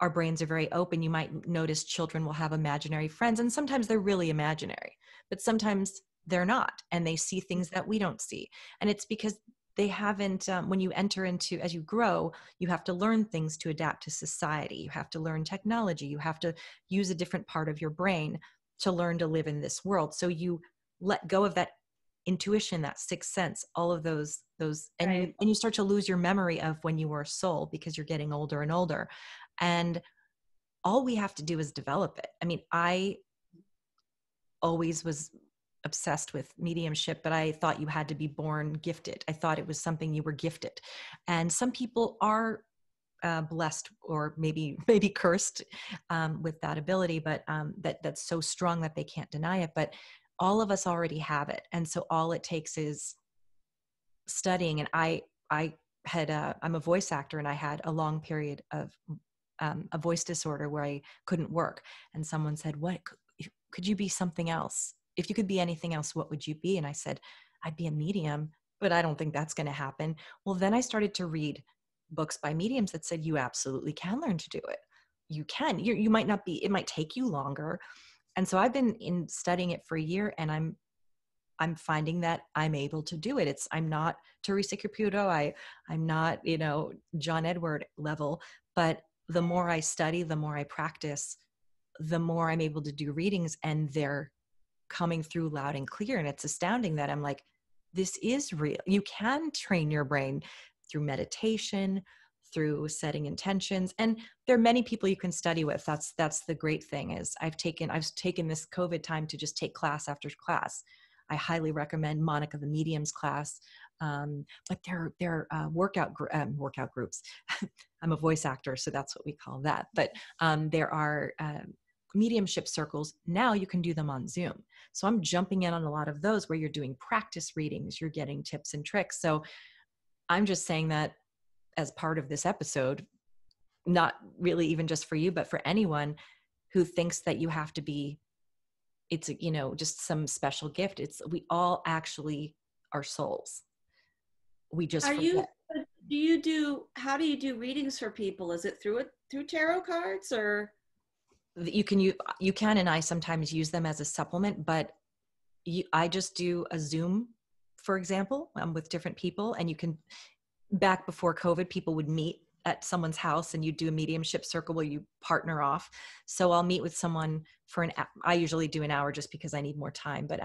our brains are very open. You might notice children will have imaginary friends, and sometimes they're really imaginary, but sometimes they're not, and they see things that we don't see. And it's because they haven't, when you enter into, as you grow, you have to learn things to adapt to society. You have to learn technology. You have to use a different part of your brain to learn to live in this world. So you let go of that intuition, that sixth sense, all of those, Right. and you start to lose your memory of when you were a soul, because you're getting older and older. And all we have to do is develop it. I mean, I always was obsessed with mediumship, but I thought you had to be born gifted. I thought it was something you were gifted. And some people are blessed, or maybe cursed with that ability, but that's so strong that they can't deny it. But all of us already have it. And so all it takes is studying. And I had, I'm a voice actor, and I had a long period of a voice disorder where I couldn't work. And someone said, "What could you be something else? If you could be anything else, what would you be?" And I said, "I'd be a medium, but I don't think that's going to happen." Well, then I started to read books by mediums that said, you absolutely can learn to do it. You can. You might not be. It might take you longer. And so I've been in studying it for a year, and I'm finding that I'm able to do it. I'm not Teresa Caputo. I'm not, John Edward level, but the more I study, the more I practice, the more I'm able to do readings, and they're coming through loud and clear. And it's astounding that I'm like, this is real. You can train your brain through meditation, through setting intentions. And there are many people you can study with. That's the great thing, is I've taken this COVID time to just take class after class. I highly recommend Monica the Medium's class. But they're workout groups. I'm a voice actor, so that's what we call that. But there are mediumship circles. Now you can do them on Zoom. So I'm jumping in on a lot of those where you're doing practice readings, you're getting tips and tricks. So I'm just saying that as part of this episode, not really even just for you, but for anyone who thinks that you have to be, it's, just some special gift. We all actually are souls. We just Are you, forget. how do you do readings for people? Is it through tarot cards or? You can, and I sometimes use them as a supplement, but I just do a Zoom, for example, with different people. And you can, back before COVID, people would meet at someone's house, and you do a mediumship circle where you partner off. So I'll meet with someone for I usually do an hour just because I need more time. But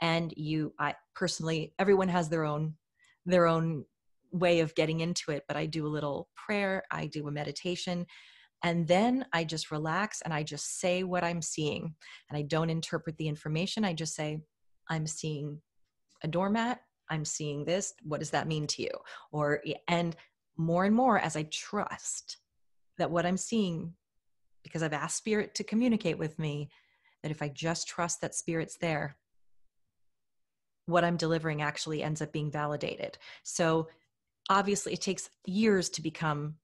I personally, everyone has their own way of getting into it. But I do a little prayer, I do a meditation, and then I just relax and I just say what I'm seeing. And I don't interpret the information. I just say, I'm seeing a doormat. I'm seeing this. What does that mean to you? And more and more, as I trust that what I'm seeing, because I've asked spirit to communicate with me, that if I just trust that spirit's there, what I'm delivering actually ends up being validated. So obviously it takes years to become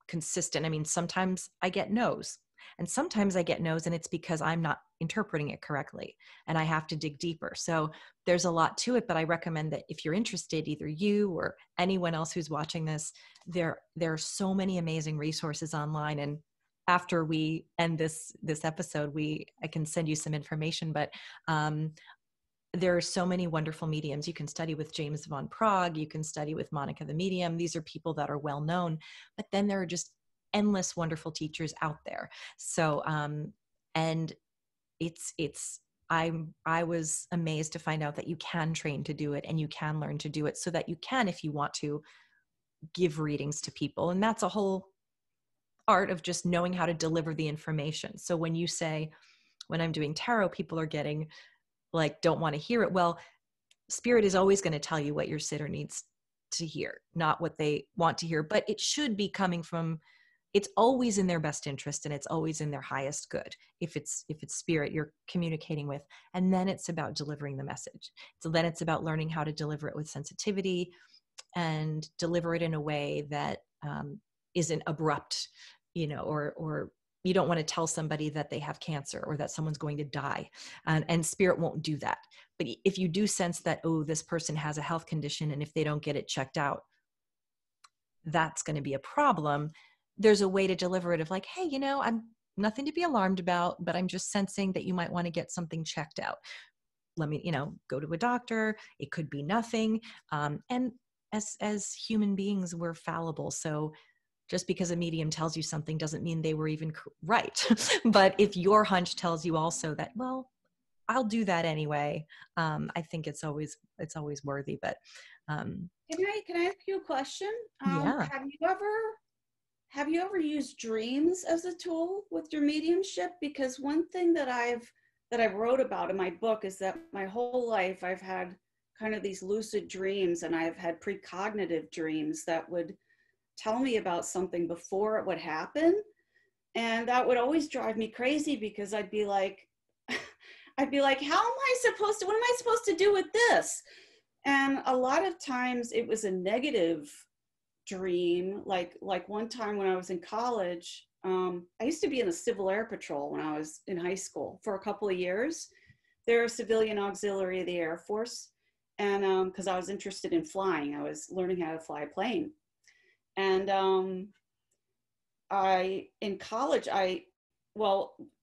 consistent. I mean, sometimes I get no's, and sometimes I get no's, and it's because I'm not interpreting it correctly and I have to dig deeper. So there's a lot to it, but I recommend that if you're interested, either you or anyone else who's watching this, there are so many amazing resources online. And after we end this episode, I can send you some information, but there are so many wonderful mediums. You can study with James Van Praagh. You can study with Monica the Medium. These are people that are well known, but then there are just endless wonderful teachers out there. So, and I was amazed to find out that you can train to do it, and you can learn to do it, so that you can, if you want to, give readings to people. And that's a whole art of just knowing how to deliver the information. So when you say, when I'm doing tarot, people are getting like, don't want to hear it. Well, spirit is always going to tell you what your sitter needs to hear, not what they want to hear, but it should be coming from, it's always in their best interest, and it's always in their highest good. If it's spirit you're communicating with, and then it's about delivering the message. So then it's about learning how to deliver it with sensitivity and deliver it in a way that isn't abrupt, or you don't want to tell somebody that they have cancer or that someone's going to die, and spirit won't do that. But if you do sense that, oh, this person has a health condition, and if they don't get it checked out, that's going to be a problem, there's a way to deliver it of like, hey, I'm nothing to be alarmed about, but I'm just sensing that you might want to get something checked out. Let me, go to a doctor. It could be nothing. And as human beings, we're fallible. So just because a medium tells you something doesn't mean they were even right. But if your hunch tells you also that, well, I'll do that anyway, I think it's always worthy. But can I ask you a question? Yeah. Have you ever used dreams as a tool with your mediumship? Because one thing that I wrote about in my book is that my whole life I've had kind of these lucid dreams, and I've had precognitive dreams that would tell me about something before it would happen. And that would always drive me crazy, because I'd be like, what am I supposed to do with this? And a lot of times it was a negative dream. Like one time when I was in college, I used to be in the Civil Air Patrol when I was in high school for a couple of years. They're a civilian auxiliary of the Air Force. And because I was interested in flying, I was learning how to fly a plane. And in college,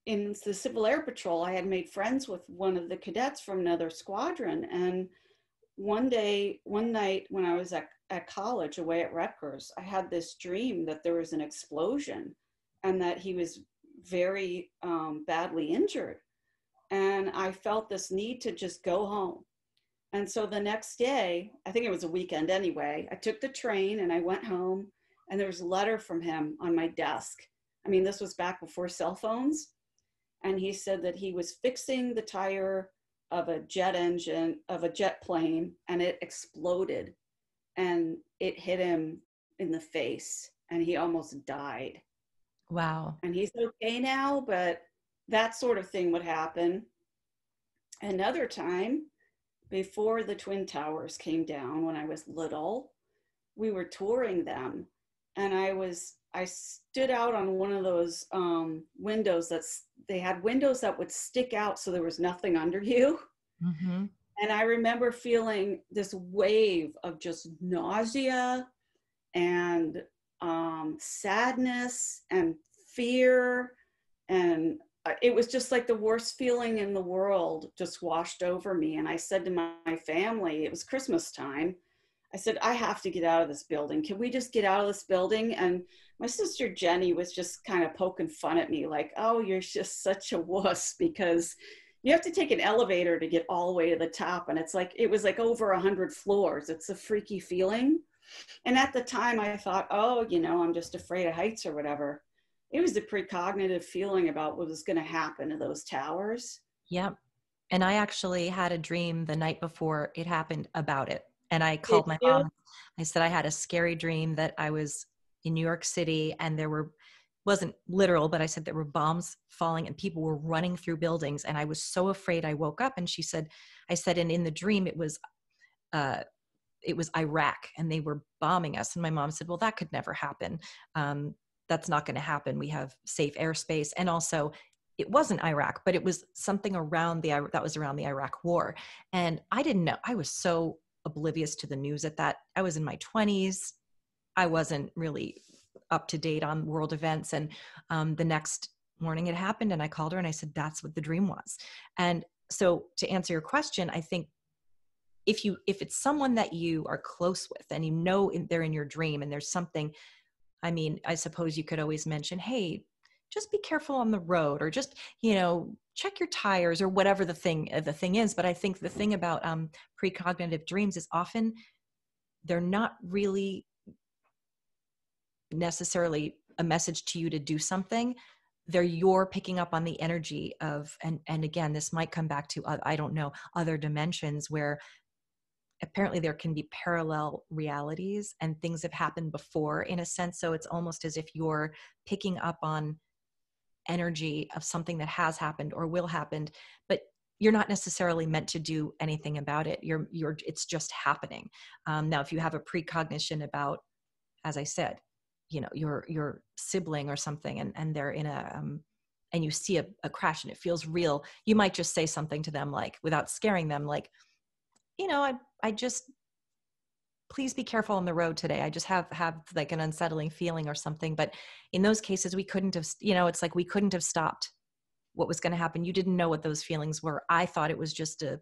in the Civil Air Patrol, I had made friends with one of the cadets from another squadron. And one night when I was at college away at Rutgers, I had this dream that there was an explosion and that he was very badly injured. And I felt this need to just go home. And so the next day, I think it was a weekend anyway, I took the train and I went home, and there was a letter from him on my desk. I mean, this was back before cell phones. And he said that he was fixing the tire of a jet plane, and it exploded, and it hit him in the face, and he almost died. Wow. And he's okay now, but that sort of thing would happen. Another time, before the Twin Towers came down when I was little, we were touring them, and I stood out on one of those windows they had windows that would stick out so there was nothing under you. Mm-hmm. And I remember feeling this wave of just nausea and sadness and fear. And it was just like the worst feeling in the world just washed over me. And I said to my family, it was Christmas time, I said, I have to get out of this building. Can we just get out of this building? And my sister Jenny was just kind of poking fun at me like, oh, you're just such a wuss, because you have to take an elevator to get all the way to the top. And it was like over 100 floors. It's a freaky feeling. And at the time I thought, oh, I'm just afraid of heights or whatever. It was the precognitive feeling about what was going to happen to those towers. Yep. And I actually had a dream the night before it happened about it. And I called my mom. I said I had a scary dream that I was in New York City, and wasn't literal, but I said there were bombs falling and people were running through buildings, and I was so afraid. I woke up, and I said, and in the dream it was Iraq, and they were bombing us. And my mom said, well, that could never happen. That's not going to happen. We have safe airspace. And also, it wasn't Iraq, but it was something that was around the Iraq war. And I didn't know. I was so oblivious to the news at that. I was in my 20s. I wasn't really up to date on world events. And the next morning it happened, and I called her and I said, that's what the dream was. And so to answer your question, I think if it's someone that you are close with and they're in your dream and there's something, I mean, I suppose you could always mention, hey, just be careful on the road, or just, check your tires, or whatever the thing is. But I think the thing about precognitive dreams is often they're not really necessarily a message to you to do something. you're picking up on the energy of, and again, this might come back to, I don't know, other dimensions where apparently there can be parallel realities and things have happened before, in a sense. So it's almost as if you're picking up on energy of something that has happened or will happen, but you're not necessarily meant to do anything about it. It's just happening. Now, if you have a precognition about, as I said, your sibling or something, and they're in and you see a crash and it feels real, you might just say something to them, like, without scaring them, like, I just, please be careful on the road today. I just have like an unsettling feeling or something. But in those cases, we couldn't have, it's like we couldn't have stopped what was going to happen. You didn't know what those feelings were. I thought it was just a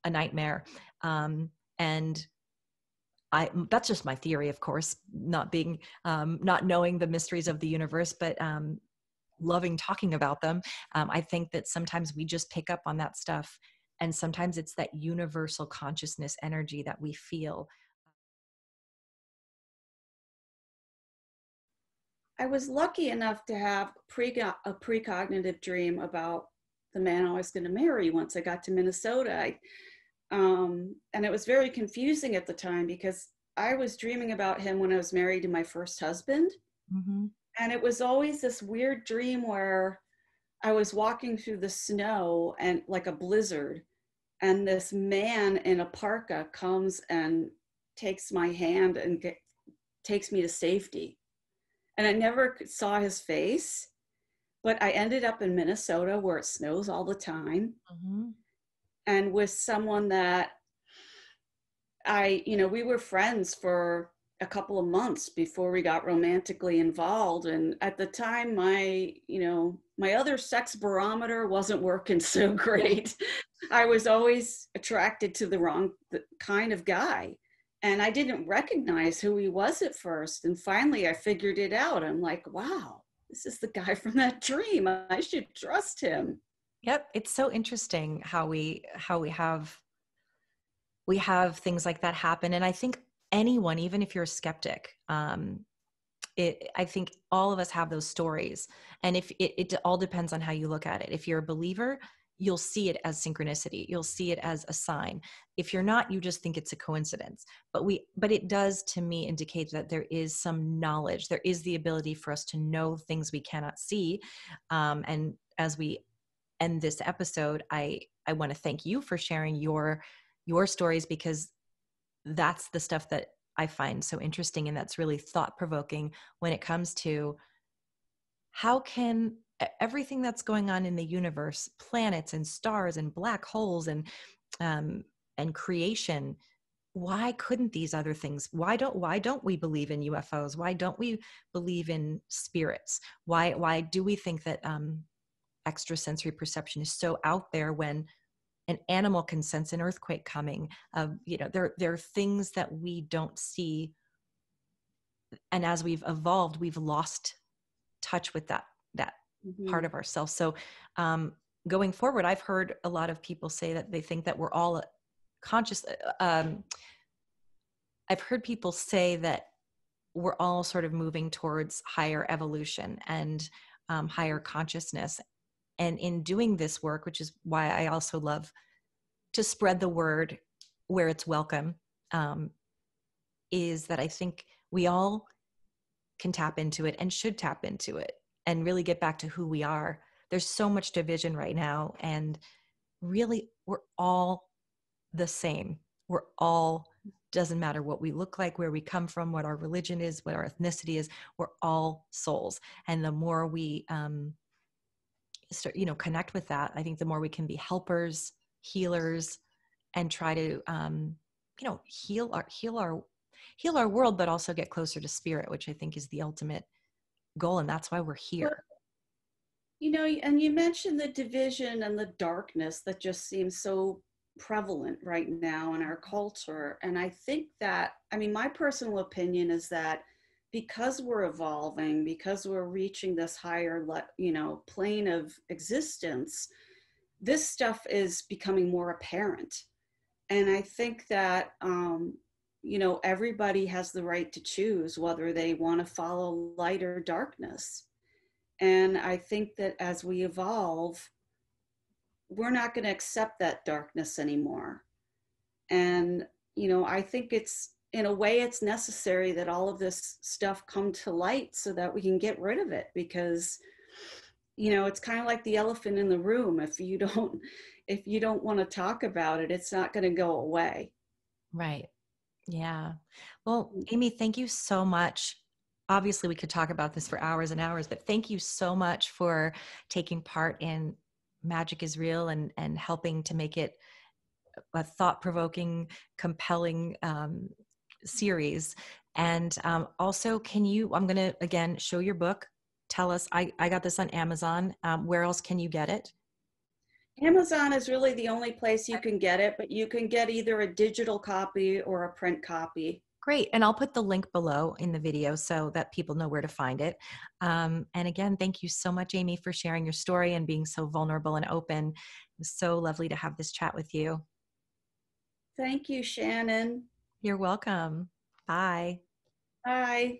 nightmare. And that's just my theory, of course, not knowing the mysteries of the universe, but loving talking about them. I think that sometimes we just pick up on that stuff. And sometimes it's that universal consciousness energy that we feel. I was lucky enough to have a precognitive dream about the man I was going to marry once I got to Minnesota. And it was very confusing at the time because I was dreaming about him when I was married to my first husband. Mm-hmm. And it was always this weird dream where I was walking through the snow and like a blizzard, and this man in a parka comes and takes my hand and takes me to safety. And I never saw his face, but I ended up in Minnesota where it snows all the time. Mm-hmm. And with someone that we were friends for a couple of months before we got romantically involved. And at the time, my other sex barometer wasn't working so great. I was always attracted to the wrong kind of guy. And I didn't recognize who he was at first. And finally, I figured it out. I'm like, wow, this is the guy from that dream. I should trust him. Yep. It's so interesting how we have things like that happen. And I think anyone, even if you're a skeptic, I think all of us have those stories. And if it all depends on how you look at it. If you're a believer, you'll see it as synchronicity. You'll see it as a sign. If you're not, you just think it's a coincidence. But it does, to me, indicate that there is some knowledge. There is the ability for us to know things we cannot see. And as we end this episode, I want to thank you for sharing your stories, because that's the stuff that I find so interesting, and that's really thought-provoking when it comes to how can everything that's going on in the universe, planets and stars and black holes and creation, why couldn't these other things, why don't we believe in UFOs? Why don't we believe in spirits? Why do we think that extrasensory perception is so out there when an animal can sense an earthquake coming? There are things that we don't see, and as we've evolved, we've lost touch with that Mm-hmm. part of ourselves. So going forward, I've heard a lot of people say that they think that we're all conscious. I've heard people say that we're all sort of moving towards higher evolution and higher consciousness. And in doing this work, which is why I also love to spread the word where it's welcome, is that I think we all can tap into it and should tap into it and really get back to who we are. There's so much division right now, and really we're all the same. We're all, doesn't matter what we look like, where we come from, what our religion is, what our ethnicity is, we're all souls. And the more we start, connect with that, I think the more we can be helpers, healers, and try to heal our world, but also get closer to spirit, which I think is the ultimate goal. And that's why we're here. And you mentioned the division and the darkness that just seems so prevalent right now in our culture. And I think that, my personal opinion is that because we're evolving, because we're reaching this higher, plane of existence, this stuff is becoming more apparent. And I think that, everybody has the right to choose whether they want to follow light or darkness. And I think that as we evolve, we're not going to accept that darkness anymore. And, I think it's, in a way, it's necessary that all of this stuff come to light so that we can get rid of it, because, it's kind of like the elephant in the room. If you don't want to talk about it, it's not going to go away. Right. Yeah. Well, Amy, thank you so much. Obviously, we could talk about this for hours and hours, but thank you so much for taking part in Magic is Real and helping to make it a thought-provoking, compelling series. And also, I'm going to, again, show your book. Tell us, I got this on Amazon. Where else can you get it? Amazon is really the only place you can get it, but you can get either a digital copy or a print copy. Great. And I'll put the link below in the video so that people know where to find it. And again, thank you so much, Amy, for sharing your story and being so vulnerable and open. It was so lovely to have this chat with you. Thank you, Shannon. You're welcome. Bye. Bye.